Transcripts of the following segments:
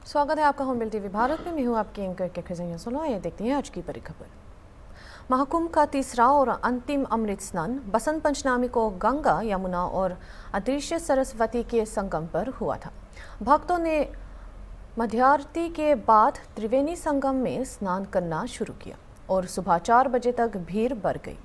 स्वागत है आपका हॉर्नबिल टीवी भारत में। मैं हूं आपकी एंकर के खजानिया सुनो। ये देखते हैं आज की बड़ी खबर। महाकुंभ का तीसरा और अंतिम अमृत स्नान बसंत पंचमी को गंगा, यमुना और अदृश्य सरस्वती के संगम पर हुआ था। भक्तों ने मध्यारती के बाद त्रिवेणी संगम में स्नान करना शुरू किया और सुबह 4 बजे तक भीड़ बढ़ गई।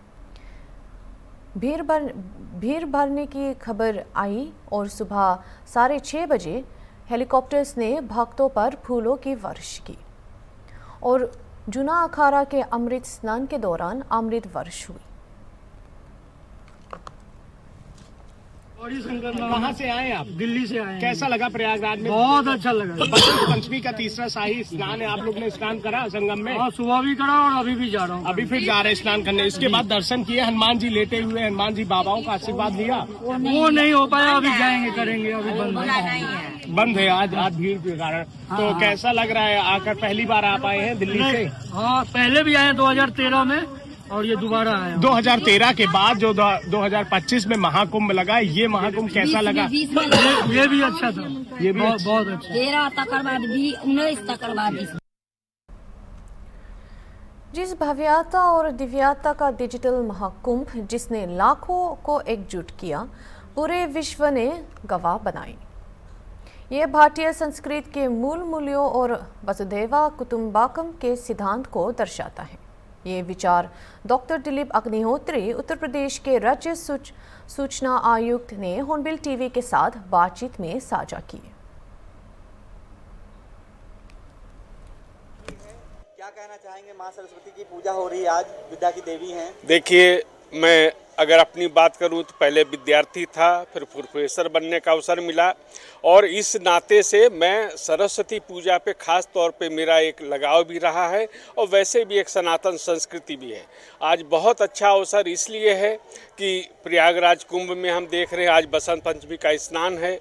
भीड़ भरने की खबर आई और सुबह 6:30 बजे हेलीकॉप्टर्स ने भक्तों पर फूलों की वर्षा की और जूना अखाड़ा के अमृत स्नान के दौरान अमृत वर्षा हुई। कहाँ से आए आप? दिल्ली से आए। कैसा लगा प्रयागराज में? बहुत अच्छा लगा। बसंत पंचमी का तीसरा शाही स्नान है, आप लोग ने स्नान करा संगम में? हाँ, सुबह भी करा और अभी भी जा रहा हूँ। अभी फिर जा रहे हैं स्नान करने। इसके बाद दर्शन किए, हनुमान जी लेटे हुए, हनुमान जी बाबाओं का आशीर्वाद लिया? वो नहीं हो पाया, अभी जाएंगे, करेंगे। अभी बंद है आज भीड़ के कारण। तो कैसा लग रहा है आकर? पहली बार आप आए हैं दिल्ली से? हाँ, पहले भी आए 2013 में और ये दोबारा आया। 2013 के बाद जो 2025 में महाकुंभ लगा, ये महाकुंभ कैसा लगा? ये भी अच्छा था, ये भी बहुत अच्छा। 13 तकर बाद 19 तकर बाद जिस भव्यता और दिव्यता का डिजिटल महाकुंभ जिसने लाखों को एकजुट किया, पूरे विश्व ने गवाह बनाई। ये भारतीय संस्कृति के मूल मूल्यों और वसुधैव कुटुंबकम के सिद्धांत को दर्शाता है। ये विचार डॉक्टर दिलीप अग्निहोत्री, उत्तर प्रदेश के राज्य सूचना आयुक्त ने हॉर्नबिल टीवी के साथ बातचीत में साझा किए। क्या कहना चाहेंगे? माँ सरस्वती की पूजा हो रही है आज, विद्या की देवी हैं। देखिए, मैं अगर अपनी बात करूं तो पहले विद्यार्थी था, फिर प्रोफेसर बनने का अवसर मिला और इस नाते से मैं सरस्वती पूजा पे खास तौर पे मेरा एक लगाव भी रहा है और वैसे भी एक सनातन संस्कृति भी है। आज बहुत अच्छा अवसर इसलिए है कि प्रयागराज कुंभ में हम देख रहे हैं आज बसंत पंचमी का स्नान है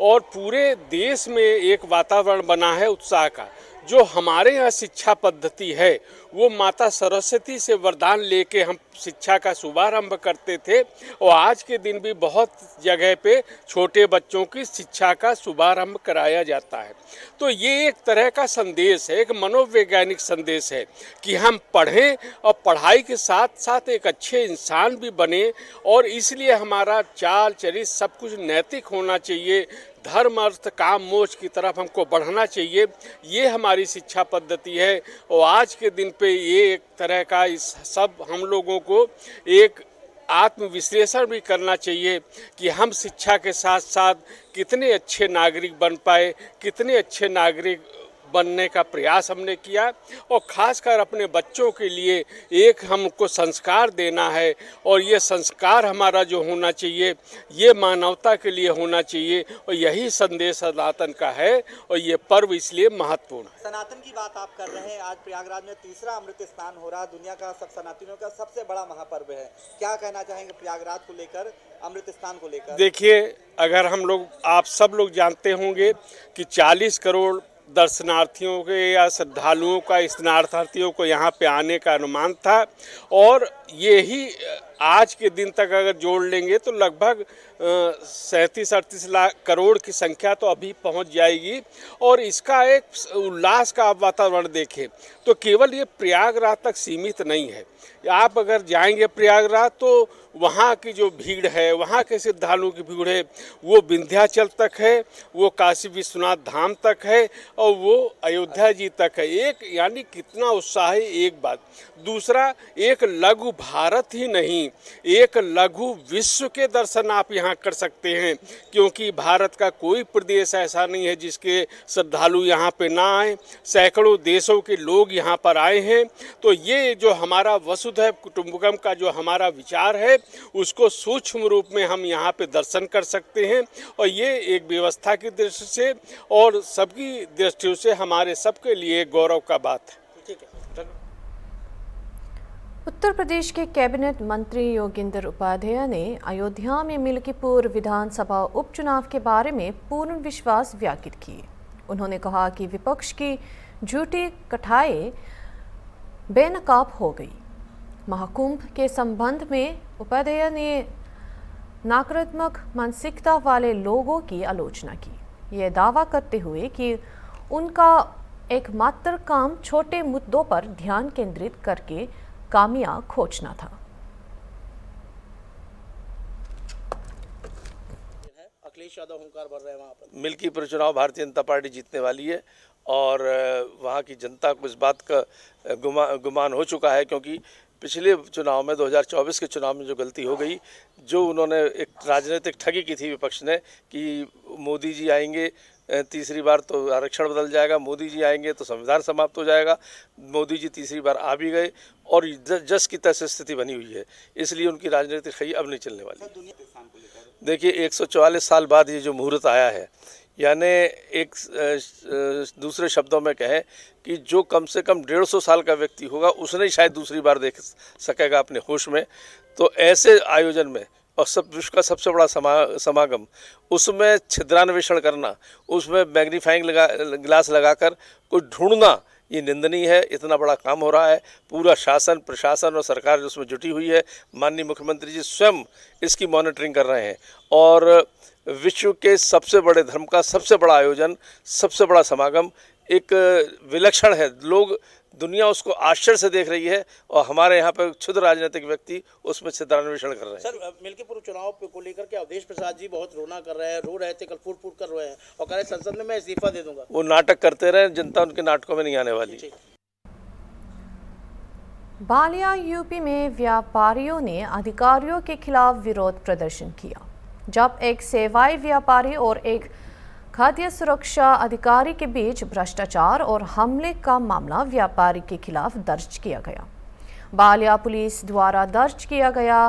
और पूरे देश में एक वातावरण बना है उत्साह का। जो हमारे यहाँ शिक्षा पद्धति है वो माता सरस्वती से वरदान लेके हम शिक्षा का शुभारंभ करते थे और आज के दिन भी बहुत जगह पे छोटे बच्चों की शिक्षा का शुभारंभ कराया जाता है। तो ये एक तरह का संदेश है, एक मनोवैज्ञानिक संदेश है कि हम पढ़ें और पढ़ाई के साथ साथ एक अच्छे इंसान भी बने और इसलिए हमारा चाल चरित्र सब कुछ नैतिक होना चाहिए। धर्म, अर्थ, काम, मोक्ष की तरफ हमको बढ़ना चाहिए। ये हमारी शिक्षा पद्धति है और आज के दिन पे ये एक तरह का इस सब हम लोगों को एक आत्मविश्लेषण भी करना चाहिए कि हम शिक्षा के साथ साथ कितने अच्छे नागरिक बन पाए, कितने अच्छे नागरिक बनने का प्रयास हमने किया और खासकर अपने बच्चों के लिए एक हमको संस्कार देना है और ये संस्कार हमारा जो होना चाहिए ये मानवता के लिए होना चाहिए और यही संदेश सनातन का है और ये पर्व इसलिए महत्वपूर्ण है। सनातन की बात आप कर रहे हैं, आज प्रयागराज में तीसरा अमृत स्नान हो रहा है, दुनिया का सब सनातनियों का सबसे बड़ा महापर्व है। क्या कहना चाहेंगे प्रयागराज को लेकर, अमृत स्नान को लेकर? देखिए, अगर हम लोग, आप सब लोग जानते होंगे कि 40 करोड़ दर्शनार्थियों के या श्रद्धालुओं का, स्नानार्थियों को यहाँ पे आने का अनुमान था और यही आज के दिन तक अगर जोड़ लेंगे तो लगभग 37-38 लाख करोड़ की संख्या तो अभी पहुँच जाएगी। और इसका एक उल्लास का आप वातावरण देखें तो केवल ये प्रयागराज तक सीमित नहीं है। आप अगर जाएंगे प्रयागराज तो वहाँ की जो भीड़ है, वहाँ के श्रद्धालुओं की भीड़ है, वो विंध्याचल तक है, वो काशी विश्वनाथ धाम तक है और वो अयोध्या जी तक है। एक यानी कितना उत्साह है, एक बात। दूसरा, एक लघु भारत ही नहीं, एक लघु विश्व के दर्शन आप यहाँ कर सकते हैं क्योंकि भारत का कोई प्रदेश ऐसा नहीं है जिसके श्रद्धालु यहाँ पे ना आए। सैकड़ों देशों के लोग यहाँ पर आए हैं। तो ये जो हमारा वसुधैव कुटुंबकम का जो हमारा विचार है उसको सूक्ष्म रूप में हम यहाँ पे दर्शन कर सकते हैं और ये एक व्यवस्था की दृष्टि से और सबकी दृष्टि से हमारे सबके लिए गौरव का बात है। ठीक है। उत्तर प्रदेश के कैबिनेट मंत्री योगेंद्र उपाध्याय ने अयोध्या में मिल्कीपुर विधानसभा उपचुनाव के बारे में पूर्ण विश्वास व्यक्त किए। उन्होंने कहा कि विपक्ष की झूठी कटाई बेनकाब हो गई। महाकुंभ के संबंध में उपाध्याय ने नकारात्मक मानसिकता वाले लोगों की आलोचना की। यह दावा करते हुए कि उनका एकमात्र काम छोटे मुद्दों पर ध्यान केंद्रित करके खामियां खोजना था। अखिलेश यादव हुंकार भर रहे हैं वहाँ पर। मिल्कीपुर चुनाव भारतीय जनता पार्टी जीतने वाली है और वहाँ की जनता को इस बात का गुमान हो चुका है, क्योंकि पिछले चुनाव में 2024 के चुनाव में जो गलती हो गई, जो उन्होंने एक राजनीतिक ठगी की थी विपक्ष ने कि मोदी जी आएंगे तीसरी बार तो आरक्षण बदल जाएगा, मोदी जी आएंगे तो संविधान समाप्त हो जाएगा। मोदी जी तीसरी बार आ भी गए और जस की तस स्थिति बनी हुई है, इसलिए उनकी राजनीतिक खई अब नहीं चलने वाली। देखिए 144 साल बाद ये जो मुहूर्त आया है, यानी एक दूसरे शब्दों में कहें कि जो कम से कम 150 साल का व्यक्ति होगा उसने ही शायद दूसरी बार देख सकेगा अपने होश में। तो ऐसे आयोजन में और विश्व का सबसे बड़ा समागम, उसमें छिद्रान्वेषण करना, उसमें मैग्नीफाइंग ग्लास लगाकर कोई ढूंढना, ये निंदनीय है। इतना बड़ा काम हो रहा है, पूरा शासन प्रशासन और सरकार उसमें जुटी हुई है। माननीय मुख्यमंत्री जी स्वयं इसकी मॉनिटरिंग कर रहे हैं और विश्व के सबसे बड़े धर्म का सबसे बड़ा आयोजन, सबसे बड़ा समागम एक विलक्षण है। लोग दुनिया उसको आश्चर्य से देख रही है और हमारे यहाँ पर क्षुद्र राजनीतिक व्यक्ति उसमें छिद्रान्वेषण कर रहे हैं। सर, मिल्कीपुर चुनाव को लेकर के अवधेश प्रसाद जी बहुत रोना कर रहे हैं, रो रहे थे, कल फूट कर रहे हैं और कह रहे संसद में मैं इस्तीफा दे दूंगा। वो नाटक करते रहे, जनता उनके नाटकों में नहीं आने वाली। बालिया यूपी में व्यापारियों ने अधिकारियों के खिलाफ विरोध प्रदर्शन किया, जब एक सेवाई व्यापारी और एक खाद्य सुरक्षा अधिकारी के बीच भ्रष्टाचार और हमले का मामला व्यापारी के खिलाफ दर्ज किया गया। बालिया पुलिस द्वारा दर्ज किया गया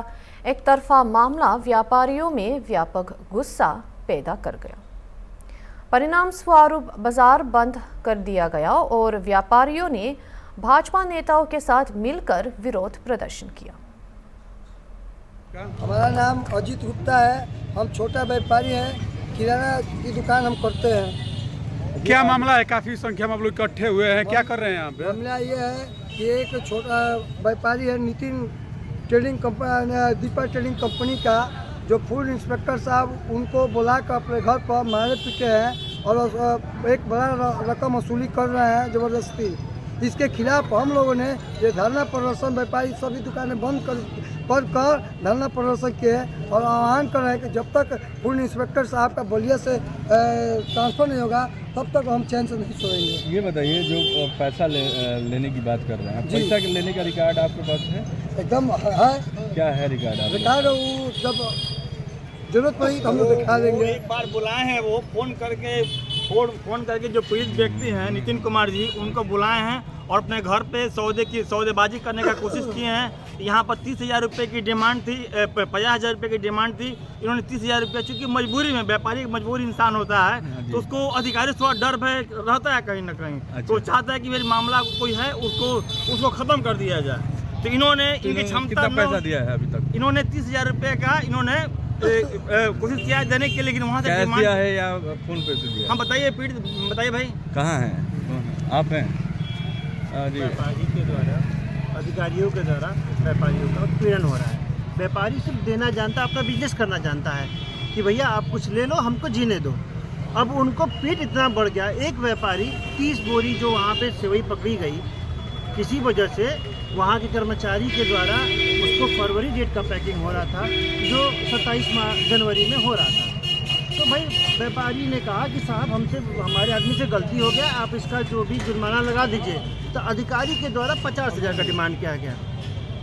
एक तरफा मामला व्यापारियों में व्यापक गुस्सा पैदा कर गया। परिणाम स्वरूप बाजार बंद कर दिया गया और व्यापारियों ने भाजपा नेताओं के साथ मिलकर विरोध प्रदर्शन किया। हमारा नाम अजीत गुप्ता है, हम छोटा व्यापारी हैं, किराना की दुकान हम करते हैं। क्या मामला है? काफी संख्या में आप लोग इकट्ठे हुए हैं, क्या कर रहे हैं यहाँ पे? मामला ये है कि एक छोटा व्यापारी है, Nitin trading company, Deepa trading company का जो फूड इंस्पेक्टर साहब उनको बुला कर अपने घर पर मारे पीटे हैं और एक बड़ा रकम वसूली कर रहे हैं ज़बरदस्ती। इसके खिलाफ हम लोगों ने ये धरना प्रदर्शन, व्यापारी सभी दुकानें बंद कर धरना प्रदर्शन किए और आह्वान कर रहे हैं कि जब तक फूड इंस्पेक्टर साहब का बलिया से ट्रांसफ़र नहीं होगा तब तक हम चैन से नहीं सोएंगे। ये बताइए, जो पैसा लेने की बात कर रहे हैं, पैसा लेने का रिकॉर्ड आपके पास है? एकदम है। क्या है रिकॉर्ड? रिकॉर्ड वो जब जरूरत पड़ी तो हम लोग दिखा देंगे। एक बार बुलाए हैं, वो फोन करके जो पीड़ित व्यक्ति हैं नितिन कुमार जी, उनको बुलाए हैं और अपने घर पे सौदेबाजी करने का कोशिश किए हैं। यहाँ पर 30,000 रुपये की डिमांड थी, 50,000 रुपये की डिमांड थी। इन्होंने 30,000 रुपये, चूँकि मजबूरी में व्यापारी मजबूर इंसान होता है तो उसको अधिकारी से थोड़ा डर भय रहता है कहीं ना कहीं। अच्छा। तो चाहता है कि मेरे मामला कोई है उसको ख़त्म कर दिया जाए। तो इन्होंने इनकी क्षमता पैसा दिया है अभी तक? इन्होंने 30,000 रुपये का इन्होंने कोशिश किया देने के लिए, लेकिन वहाँ से कैश दिया है या फोन पे से दिया? हम बताइए, पीड़ित बताइए भाई कहाँ हैं आप? हैं जी। व्यापारी के द्वारा, अधिकारियों के द्वारा व्यापारियों का उत्पीड़न हो रहा है। व्यापारी सिर्फ देना जानता है, आपका बिजनेस करना जानता है कि भैया आप कुछ ले लो, हमको जीने दो। अब उनको पीठ इतना बढ़ गया, एक व्यापारी 30 बोरी जो वहाँ पे सेवई पकड़ी गई, किसी वजह से वहाँ के कर्मचारी के द्वारा उसको फरवरी डेट का पैकिंग हो रहा था जो 27 जनवरी में हो रहा था। तो भाई व्यापारी ने कहा कि साहब हमसे, हमारे आदमी से गलती हो गया, आप इसका जो भी जुर्माना लगा दीजिए। तो अधिकारी के द्वारा 50,000 का डिमांड किया गया।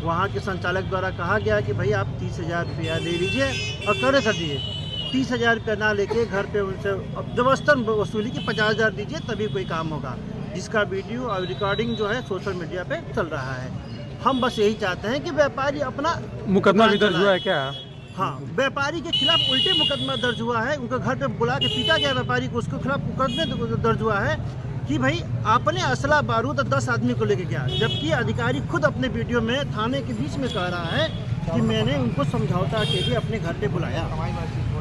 वहाँ के संचालक द्वारा कहा गया कि भाई आप 30,000 रुपया ले लीजिए और करे कर दिए। 30,000 रुपया ना लेके घर पे उनसे जबरदस्तन वसूली की 50,000 दीजिए तभी कोई काम होगा, जिसका वीडियो और रिकॉर्डिंग जो है सोशल मीडिया पे चल रहा है। हम बस यही चाहते हैं कि व्यापारी अपना मुकदमा भी दर्ज हुआ है क्या? हाँ, व्यापारी के खिलाफ उल्टे मुकदमा दर्ज हुआ है। उनके घर पे बुला के पीटा गया व्यापारी को, उसके खिलाफ मुकदमे दर्ज हुआ है कि भाई आपने असला बारूद 10 आदमी को लेके गया, जबकि अधिकारी खुद अपने वीडियो में थाने के बीच में कह रहा है कि मैंने उनको समझौता के लिए अपने घर पे बुलाया।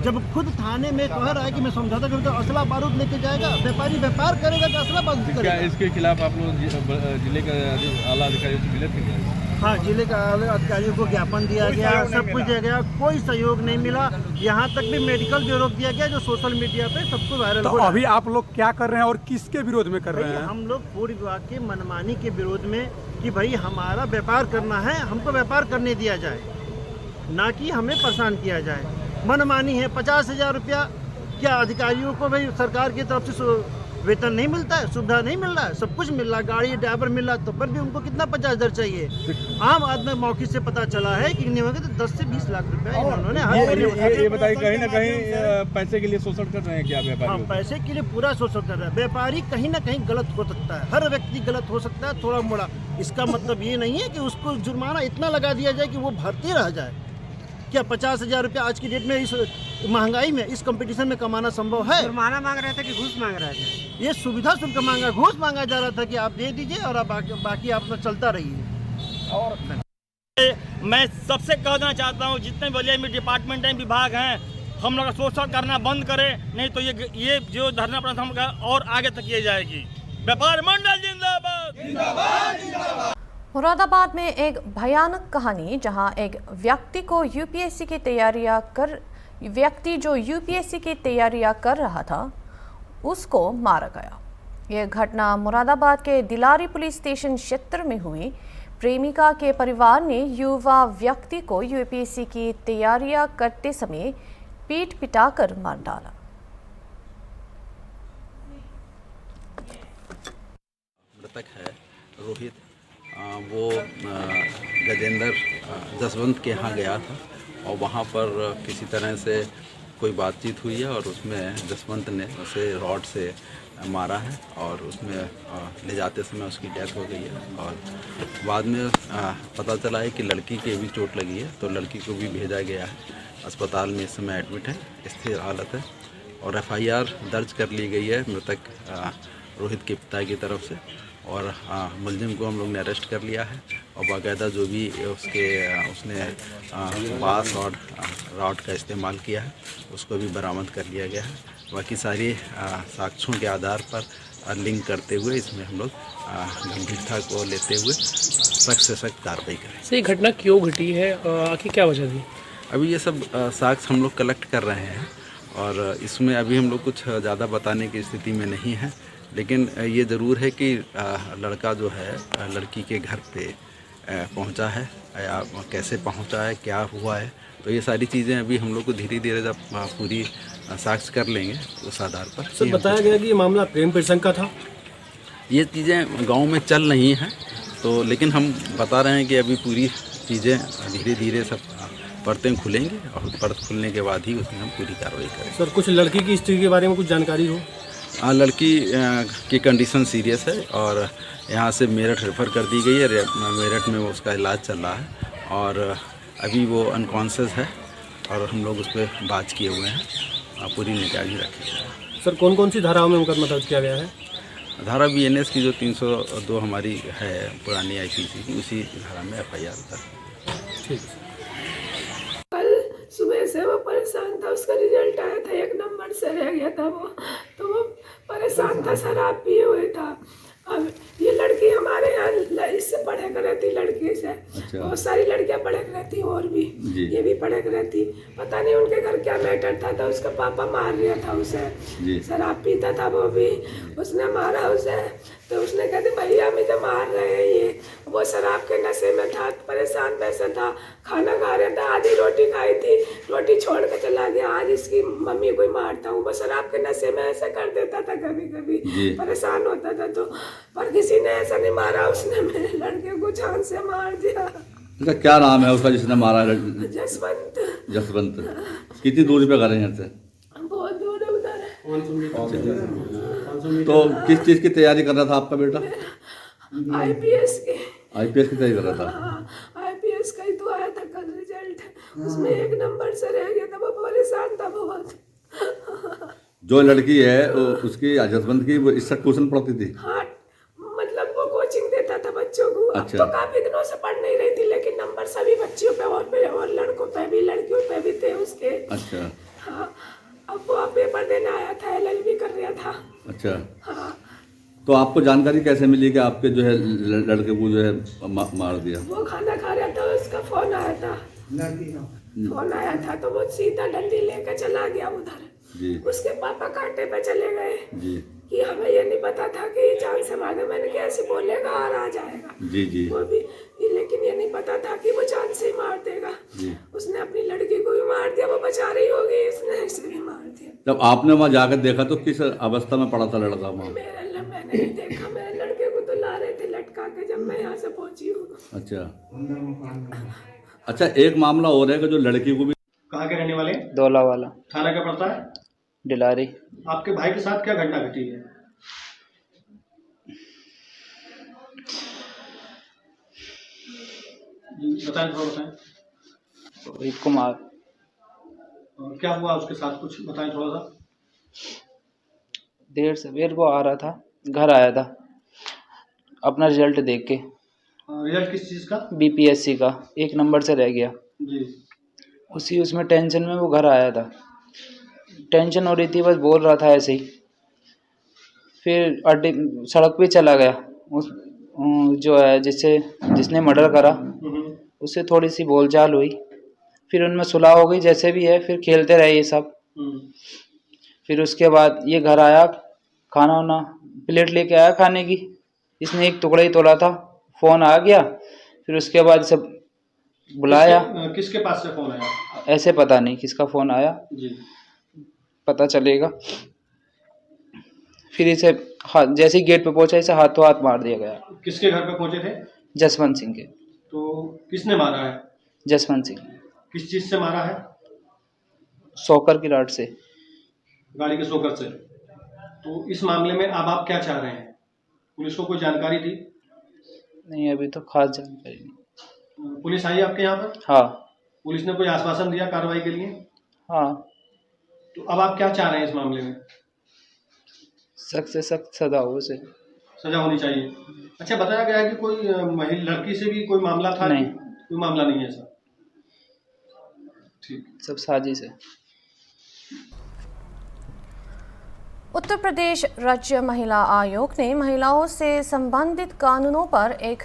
जब खुद थाने में कह रहा है कि मैं समझौता करूँ तो असला बारूद लेके जाएगा, व्यापारी व्यापार करेगा तो असला बारूद करेगा। क्या इसके खिलाफ आप लोग जिले के आला अधिकारियों से मिले थे? हाँ, जिले का अधिकारियों को ज्ञापन दिया गया, सब कुछ दिया गया, कोई सहयोग नहीं मिला। यहाँ तक भी मेडिकल भी रोक दिया गया, जो सोशल मीडिया पे सबको वायरल तो हो रहा है। अभी आप लोग क्या कर रहे हैं और किसके विरोध में कर रहे हैं? हम लोग फूड विभाग के मनमानी के विरोध में कि भाई हमारा व्यापार करना है, हमको व्यापार करने दिया जाए, ना कि हमें परेशान किया जाए। मनमानी है। 50,000 रुपया क्या अधिकारियों को भाई सरकार की तरफ से वेतन नहीं मिलता है, सुविधा नहीं मिल रहा है, सब कुछ मिल रहा है, गाड़ी ड्राइवर मिल रहा है, तो पर भी उनको कितना 50,000 चाहिए। आम आदमी मौके से पता चला है कि नहीं तो 10 से 20 लाख रुपया इन्होंने ये बताइए, कहीं ना कहीं पैसे के लिए शोषण कर रहे हैं क्या व्यापारी? हाँ, पैसे के लिए पूरा शोषण कर रहा है। व्यापारी कहीं ना कहीं गलत हो सकता है, हर व्यक्ति गलत हो सकता है थोड़ा मोड़ा। इसका मतलब ये नहीं है कि उसको जुर्माना इतना लगा दिया जाए कि वो भरते रह जाए। क्या 50,000 रुपया आज की डेट में इस महंगाई में, इस कंपटीशन में कमाना संभव है? जुर्माना मांग रहे थे कि घूस मांग रहे थे? ये सुविधा शुल्क मांगा, घूस मांगा जा रहा था कि आप दे दीजिए और आप बाकी आप अपना चलता रहिए। और मैं सबसे कह देना चाहता हूँ, जितने बलिया में डिपार्टमेंट हैं, विभाग हैं, हम लोग शोषण करना बंद करें, नहीं तो ये जो धरना प्रदर्शन और आगे तक ये जाएगी। व्यापार मंडल जिंदाबाद, जिंदाबाद, जिंदाबाद। मुरादाबाद में एक भयानक कहानी, जहां एक व्यक्ति जो यूपीएससी की तैयारियां कर रहा था, उसको मारा गया। यह घटना मुरादाबाद के दिलारी पुलिस स्टेशन क्षेत्र में हुई। प्रेमिका के परिवार ने युवा व्यक्ति को यूपीएससी की तैयारियां करते समय पीट पिटाकर मार डाला। मृतक है रोहित, वो गजेंद्र जसवंत के यहाँ गया था और वहाँ पर किसी तरह से कोई बातचीत हुई है और उसमें जसवंत ने उसे रॉड से मारा है और उसमें ले जाते समय उसकी डेथ हो गई है। और बाद में पता चला है कि लड़की के भी चोट लगी है, तो लड़की को भी भेजा गया है। अस्पताल में इस समय एडमिट है, स्थिर हालत है और FIR दर्ज कर ली गई है मृतक रोहित के पिता की तरफ से। और मुलजिम को हम लोग ने अरेस्ट कर लिया है और बाकायदा जो भी उसने बांस और रॉड का इस्तेमाल किया है उसको भी बरामद कर लिया गया है। बाकी सारी साक्ष्यों के आधार पर लिंक करते हुए इसमें हम लोग गंभीरता को लेते हुए सख्त से सख्त कार्रवाई करें। सर, ये घटना क्यों घटी है, आखिर क्या वजह थी? अभी ये सब साक्ष्य हम लोग कलेक्ट कर रहे हैं और इसमें अभी हम लोग कुछ ज़्यादा बताने की स्थिति में नहीं है, लेकिन ये ज़रूर है कि लड़का जो है लड़की के घर पे पहुंचा है या कैसे पहुंचा है, क्या हुआ है, तो ये सारी चीज़ें अभी हम लोग को धीरे धीरे जब पूरी साक्ष्य कर लेंगे उस आधार पर। सर, बताया गया कि ये मामला प्रेम प्रसंग का था। ये चीज़ें गांव में चल रही हैं, तो लेकिन हम बता रहे हैं कि अभी पूरी चीज़ें धीरे धीरे सब परतें खुलेंगी और परत खुलने के बाद ही उसमें हम पूरी कार्रवाई करेंगे। सर, कुछ लड़की की स्थिति के बारे में कुछ जानकारी हो? लड़की की कंडीशन सीरियस है और यहाँ से मेरठ रेफ़र कर दी गई है। मेरठ में उसका इलाज चल रहा है और अभी वो अनकॉन्शियस है और हम लोग उस पर बात किए हुए हैं, पूरी निगरानी रखें। सर, कौन कौन सी धाराओं में मुकदमा दर्ज किया गया है? धारा BNS की जो 302 हमारी है पुरानी IPC की, उसी धारा में FIR दर्ज। ठीक है। कल सुबह से वो परेशान था, उसका रिजल्ट आया था 1 नंबर से रह गया था वो, तो वो परेशान था, शराब पिए हुए था। अब ये लड़की हमारे यहाँ इससे पढ़े कर रहती, लड़की से बहुत सारी लड़कियाँ पढ़े कर रहती और भी ये भी पढ़े कर रहती। पता नहीं उनके घर क्या मैटर था, तो उसका पापा मार रहा था उसे, शराब पीता था वो भी, उसने मारा उसे। तो उसने कहते भैया मुझे मार रहे हैं ये, वो शराब के नशे में था, परेशान वैसा था, खाना खा रहा था, आधी रोटी खाई थी, रोटी छोड़ कर चला गया, आज इसकी मम्मी को मारता हूँ। वो शराब के नशे में ऐसा कर देता था, कभी कभी परेशान होता था तो, पर किसी ने ऐसा नहीं मारा, उसने मेरे लड़के को जान से मार दिया। क्या नाम है उसका जिसने मारा है? जसवंत। जसवंत। कितनी दूरी पे घर है यहाँ से? बहुत दूर है, उधर है। तो किस चीज़ की तैयारी कर रहा था आपका बेटा? IPS की। IPS की तैयारी कर रहा था? IPS का ही तो आया था कल रिजल्ट, उसमें 1 नंबर से रह गया था, वो परेशान था बहुत। जो लड़की है उसकी जसवंत की, वो इससे ट्यूशन पढ़ती थी? हाँ, मतलब वो कोचिंग देता था बच्चों को। अच्छा। अब तो काफी दिनों से पढ़ नहीं रही थी, लेकिन नंबर सभी बच्चियों पे और लड़कों पे भी, लड़कियों पे भी थे उसके। अच्छा। हाँ, अब वो पेपर देने आया था, LLB कर रहा था। अच्छा। हाँ, तो आपको जानकारी कैसे मिली कि आपके जो है लड़के को जो है मार दिया? वो खाना खा रहा था, उसका फोन आया था, फोन आया था तो वो सीधा डंडी लेकर चला गया उधर जी। उसके पापा कांटे पे चले गए जी कि हमें ये नहीं पता था कि ये जान से मारने, मैंने कैसे बोलेगा और आ जाएगा जी जी वो भी, लेकिन ये नहीं पता था कि वो जान से ही मार देगा जी। उसने अपनी लड़की को भी मार दिया, वो बचा रही होगी, इसने इसे भी मार दिया। जब आपने वहाँ जाकर देखा तो किस अवस्था में पड़ा था लड़का वहाँ? मैंने नहीं देखा, मेरे लड़के को तो ला रहे थे लटका के जब मैं यहाँ से पहुंची हूँ। अच्छा, एक मामला और है कि जो लड़की को भी। कहाँ के रहने वाले? दौला वाला। थाना क्या पड़ता है? डिलारी। आपके भाई के साथ क्या घटना घटी है? बताएं, थोड़ा बताएं। रोहित कुमार। क्या हुआ उसके साथ, कुछ बताएं थोड़ा सा। देर सवेर को आ रहा था, घर आया था अपना रिजल्ट देख के। रिजल्ट किस चीज़ का? बीपीएससी का, 1 नंबर से रह गया जी। उसमें टेंशन में वो घर आया था, टेंशन हो रही थी, बस बोल रहा था ऐसे ही। फिर सड़क पे चला गया, उस जो है जिसने मर्डर करा उससे थोड़ी सी बोलचाल हुई, फिर उनमें सुलह हो गई, जैसे भी है फिर खेलते रहे ये सब। फिर उसके बाद ये घर आया, खाना वाना प्लेट लेके आया खाने की, इसने 1 टुकड़ा ही तोड़ा था, फ़ोन आ गया। फिर उसके बाद इसे बुलाया। किसके पास से फ़ोन आया? ऐसे पता नहीं किसका फ़ोन आया जी, पता चलेगा। फिर इसे जैसे ही गेट पे पहुंचा, इसे हाथों हाथ मार दिया गया। किसके घर पे पहुंचे थे? जसवंत सिंह के। तो किसने मारा है? जसवंत सिंह। किस चीज़ से मारा है? शॉकर की रॉड से। गाड़ी के शॉकर से। तो इस मामले में अब आप क्या चाह रहे हैं? पुलिस को कोई जानकारी दी? नहीं, अभी तो खास जानकारी नहीं। पुलिस आई आपके यहाँ पर? हाँ। पुलिस ने कोई आश्वासन दिया कार्रवाई के लिए? हाँ। तो अब आप क्या चाह रहे हैं इस मामले में? सख्त से सख्त सजा हो, उसे सजा होनी चाहिए। अच्छा, बताया गया है कि कोई महिला लड़की से भी कोई मामला था? नहीं, कोई मामला नहीं है सर। ठीक, सब साजिश है। उत्तर प्रदेश राज्य महिला आयोग ने महिलाओं से संबंधित कानूनों पर एक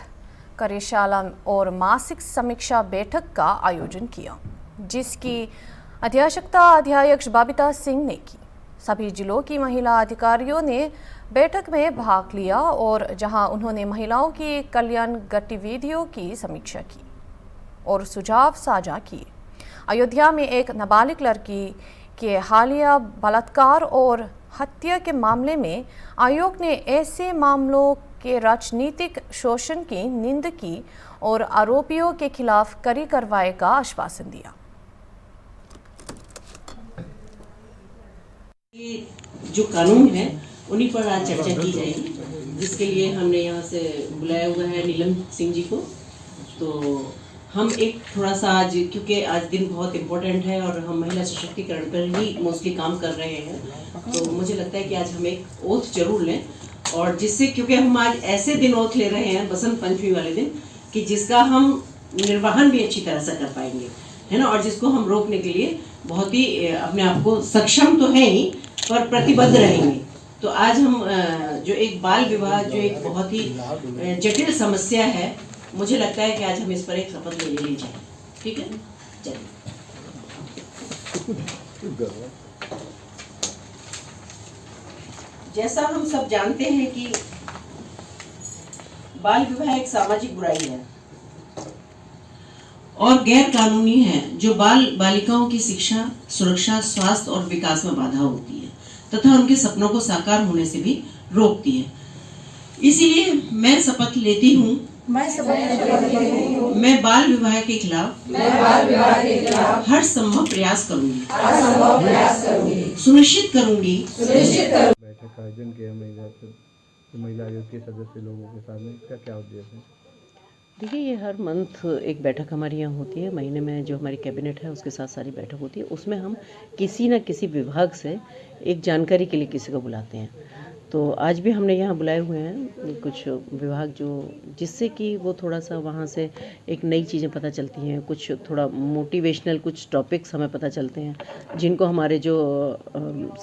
कार्यशाला और मासिक समीक्षा बैठक का आयोजन किया, जिसकी अध्यक्षता अध्यक्ष बबीता सिंह ने की। सभी जिलों की महिला अधिकारियों ने बैठक में भाग लिया और जहां उन्होंने महिलाओं की कल्याण गतिविधियों की समीक्षा की और सुझाव साझा किए। अयोध्या में एक नाबालिग लड़की के हालिया बलात्कार और हत्या के मामले में आयोग ने ऐसे मामलों के राजनीतिक शोषण की निंदा की और आरोपियों के खिलाफ कड़ी कार्रवाई का आश्वासन दिया। ये जो कानून है उन्हीं पर आज चर्चा की जाएगी, जिसके लिए हमने यहाँ से बुलाया हुआ है नीलम सिंह जी को। तो हम एक थोड़ा सा आज, क्योंकि आज दिन बहुत इम्पोर्टेंट है और हम महिला सशक्तिकरण पर ही मोस्टली काम कर रहे हैं, तो मुझे लगता है कि आज हम एक ओथ जरूर लें, और जिससे, क्योंकि हम आज ऐसे दिन ओथ ले रहे हैं बसंत पंचमी वाले दिन, कि जिसका हम निर्वहन भी अच्छी तरह से कर पाएंगे, है ना, और जिसको हम रोकने के लिए बहुत ही अपने आप को सक्षम तो है ही, पर प्रतिबद्ध रहेंगे। तो आज हम जो एक बाल विवाह, जो एक बहुत ही जटिल समस्या है, मुझे लगता है कि आज हम इस पर एक शपथ ले लेनी चाहिए। ठीक है, चलिए। जैसा हम सब जानते हैं कि बाल विवाह एक सामाजिक बुराई है और गैर कानूनी है, जो बाल बालिकाओं की शिक्षा, सुरक्षा, स्वास्थ्य और विकास में बाधा होती है तथा उनके सपनों को साकार होने से भी रोकती है। इसीलिए मैं शपथ लेती हूँ, मैं बाल विवाह के खिलाफ हर संभव प्रयास करूंगी, सुनिश्चित करूंगी। बैठक का आयोजन किया महिला आयोग के सदस्य लोगों के साथ में, क्या उद्देश्य है? देखिए, ये हर मंथ एक बैठक हमारे यहाँ होती है, महीने में जो हमारी कैबिनेट है उसके साथ सारी बैठक होती है। उसमें हम किसी न किसी विभाग से एक जानकारी के लिए किसी को बुलाते हैं। तो आज भी हमने यहाँ बुलाए हुए हैं कुछ विभाग, जो जिससे कि वो थोड़ा सा वहाँ से एक नई चीज़ें पता चलती हैं, कुछ थोड़ा मोटिवेशनल कुछ टॉपिक्स हमें पता चलते हैं, जिनको हमारे जो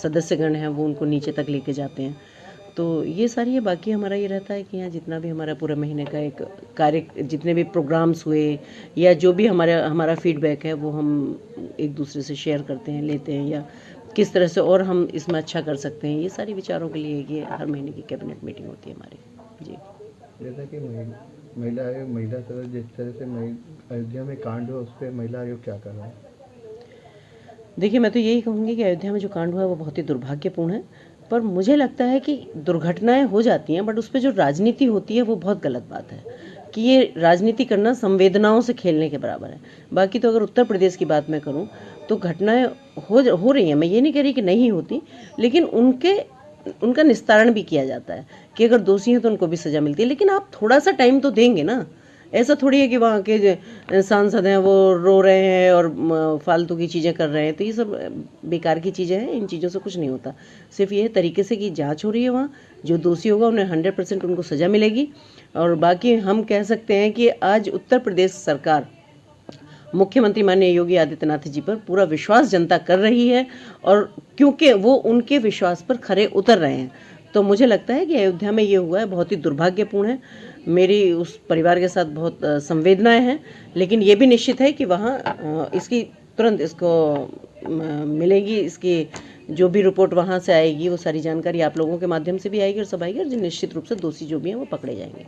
सदस्यगण हैं वो उनको नीचे तक लेके जाते हैं। तो ये सारी है। बाकी हमारा ये रहता है कि यहाँ जितना भी हमारा पूरे महीने का एक कार्य, जितने भी प्रोग्राम्स हुए या जो भी हमारा फीडबैक है वो हम एक दूसरे से शेयर करते हैं, लेते हैं, या किस तरह से और हम इसमें अच्छा कर सकते हैं, ये सारी विचारों के लिए ये हर महीने की कैबिनेट मीटिंग होती है हमारी। जी, जैसा कि महिला आयोग, महिला सदस्य, जिस तरह से अयोध्या में कांड हुआ उस पर महिला आयोग क्या कर रहा है? देखिए, मैं तो यही कहूँगी कि अयोध्या में जो कांड हुआ है वो बहुत ही दुर्भाग्यपूर्ण है, पर मुझे लगता है कि दुर्घटनाएं हो जाती हैं, बट उस पर जो राजनीति होती है वो बहुत गलत बात है कि ये राजनीति करना संवेदनाओं से खेलने के बराबर है। बाकी तो अगर उत्तर प्रदेश की बात मैं करूं तो घटनाएं हो रही हैं, मैं ये नहीं कह रही कि नहीं होती, लेकिन उनका निस्तारण भी किया जाता है कि अगर दोषी हैं तो उनको भी सज़ा मिलती है। लेकिन आप थोड़ा सा टाइम तो देंगे ना, ऐसा थोड़ी है कि वहाँ के सांसद हैं वो रो रहे हैं और फालतू की चीज़ें कर रहे हैं, तो ये सब बेकार की चीज़ें हैं, इन चीज़ों से कुछ नहीं होता। सिर्फ ये तरीके से कि जांच हो रही है, वहाँ जो दोषी होगा उन्हें 100% उनको सज़ा मिलेगी। और बाकी हम कह सकते हैं कि आज उत्तर प्रदेश सरकार मुख्यमंत्री माननीय योगी आदित्यनाथ जी पर पूरा विश्वास जनता कर रही है, और क्योंकि वो उनके विश्वास पर खरे उतर रहे हैं, तो मुझे लगता है कि अयोध्या में ये हुआ है बहुत ही दुर्भाग्यपूर्ण है। मेरी उस परिवार के साथ बहुत संवेदनाएं हैं, लेकिन ये भी निश्चित है कि वहाँ इसकी तुरंत इसको मिलेगी, इसकी जो भी रिपोर्ट वहाँ से आएगी वो सारी जानकारी आप लोगों के माध्यम से भी आएगी और सब आएगी, और निश्चित रूप से दोषी जो भी हैं वो पकड़े जाएंगे।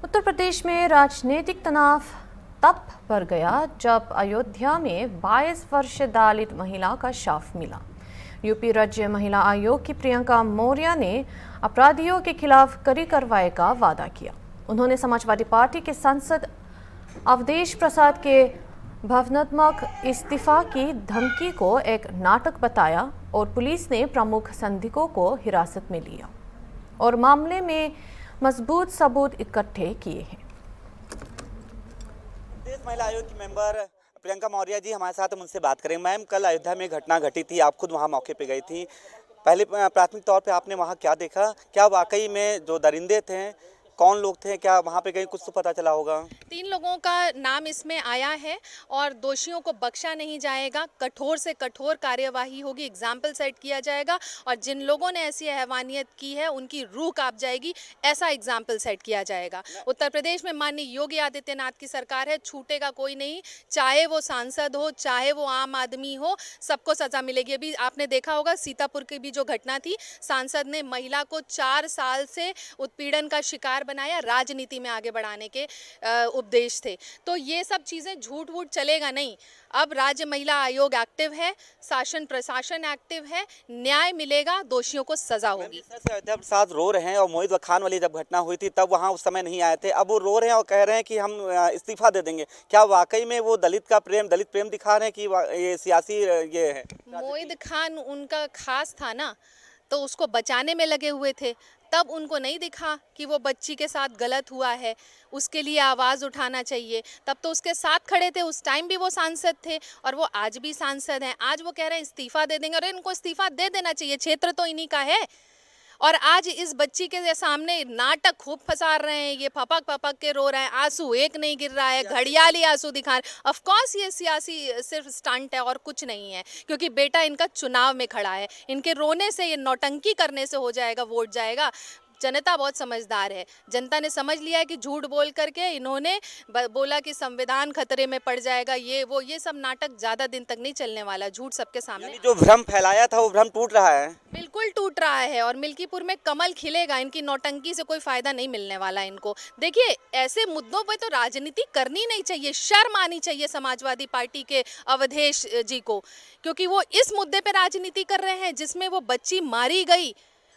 उत्तर प्रदेश में राजनीतिक तनाव तब बढ़ गया जब अयोध्या में 22 वर्षीय दलित महिला का शव मिला। यूपी राज्य महिला आयोग की प्रियंका मौर्य ने अपराधियों के खिलाफ कड़ी कार्रवाई का वादा किया। उन्होंने समाजवादी पार्टी के सांसद अवधेश प्रसाद के भावनात्मक इस्तीफा की धमकी को एक नाटक बताया और पुलिस ने प्रमुख संदिग्धों को हिरासत में लिया और मामले में मजबूत सबूत इकट्ठे किए हैं। देश महिला आयोग की मेंबर प्रियंका मौर्य जी हमारे साथ, हम उनसे बात करें। मैम, कल अयोध्या में घटना घटी थी, आप खुद वहां मौके पे गई थी। पहले प्राथमिक तौर पे आपने वहां क्या देखा? क्या वाकई में जो दरिंदे थे कौन लोग थे? क्या वहाँ पे कहीं कुछ तो पता चला होगा? 3 लोगों का नाम इसमें आया है और दोषियों को बख्शा नहीं जाएगा, कठोर से कठोर कार्यवाही होगी, एग्जाम्पल सेट किया जाएगा और जिन लोगों ने ऐसी हैवानियत की है उनकी रूह कांप जाएगी, ऐसा एग्जाम्पल सेट किया जाएगा। उत्तर प्रदेश में माननीय योगी आदित्यनाथ की सरकार है, छूटेगा कोई नहीं, चाहे वो सांसद हो चाहे वो आम आदमी हो, सबको सजा मिलेगी। अभी आपने देखा होगा सीतापुर की भी जो घटना थी, सांसद ने महिला को 4 साल से उत्पीड़न का शिकार बनाया, राजनीति में आगे बढ़ाने के उपदेश थे। तो ये सब चीज़ें झूठ वूठ चलेगा नहीं। अब राज्य महिला आयोग एक्टिव है, शासन प्रशासन एक्टिव है, न्याय मिलेगा, दोषियों को सजा होगी। अयोध्या प्रसाद रो रहे हैं और मोहित खान वाली जब घटना हुई थी तब वहाँ उस समय नहीं आए थे, अब वो रो रहे हैं और कह रहे हैं कि हम इस्तीफा दे देंगे। क्या वाकई में वो दलित प्रेम दिखा रहे हैं कि ये सियासी ये है? मोहित खान उनका खास था ना, तो उसको बचाने में लगे हुए थे, तब उनको नहीं दिखा कि वो बच्ची के साथ गलत हुआ है, उसके लिए आवाज़ उठाना चाहिए। तब तो उसके साथ खड़े थे, उस टाइम भी वो सांसद थे और वो आज भी सांसद हैं। आज वो कह रहे हैं इस्तीफा दे देंगे, और इनको इस्तीफा दे देना चाहिए, क्षेत्र तो इन्हीं का है। और आज इस बच्ची के सामने नाटक खूब फंसा रहे हैं, ये फपक फपक के रो रहे हैं, आंसू एक नहीं गिर रहा है, घड़ियाली आंसू दिखा रहे। ऑफ कोर्स ये सियासी सिर्फ स्टंट है और कुछ नहीं है, क्योंकि बेटा इनका चुनाव में खड़ा है। इनके रोने से, ये नौटंकी करने से हो जाएगा, वोट जाएगा। जनता बहुत समझदार है, जनता ने समझ लिया है कि झूठ बोल करके इन्होंने बोला कि संविधान खतरे में पड़ जाएगा, ये सब नाटक ज़्यादा दिन तक नहीं चलने वाला। झूठ सबके सामने, जो भ्रम फैलाया था वो भ्रम टूट रहा है, बिल्कुल टूट रहा है और मिल्कीपुर में कमल खिलेगा। इनकी नौटंकी से कोई फायदा नहीं मिलने वाला इनको। देखिए, ऐसे मुद्दों पे तो राजनीति करनी नहीं चाहिए, शर्म आनी चाहिए समाजवादी पार्टी के अवधेश जी को, क्योंकि वो इस मुद्दे पे राजनीति कर रहे हैं जिसमें वो बच्ची मारी गई,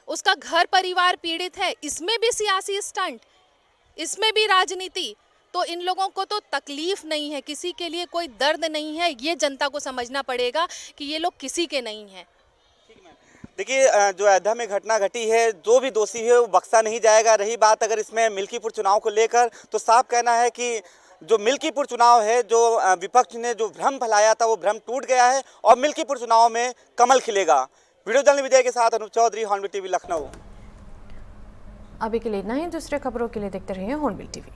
उसका घर परिवार पीड़ित है, इसमें भी सियासी स्टंट, इसमें भी राजनीति। तो इन लोगों को तो तकलीफ नहीं है, किसी के लिए कोई दर्द नहीं है, ये जनता को समझना पड़ेगा कि ये लोग किसी के नहीं हैं। देखिए, जो अयोध्या में घटना घटी है, जो भी दोषी है वो बख्शा नहीं जाएगा। रही बात अगर इसमें मिल्कीपुर चुनाव को लेकर, तो साफ कहना है कि जो मिल्कीपुर चुनाव है, जो विपक्ष ने जो भ्रम फैलाया था वो भ्रम टूट गया है और मिल्कीपुर चुनाव में कमल खिलेगा। वीडियो जर्नलिस्ट विजय के साथ अनूप चौधरी, हॉर्नबिल टीवी, लखनऊ। अभी के लिए इतना ही। दूसरे खबरों के लिए देखते रहिए हॉर्नबिल टीवी।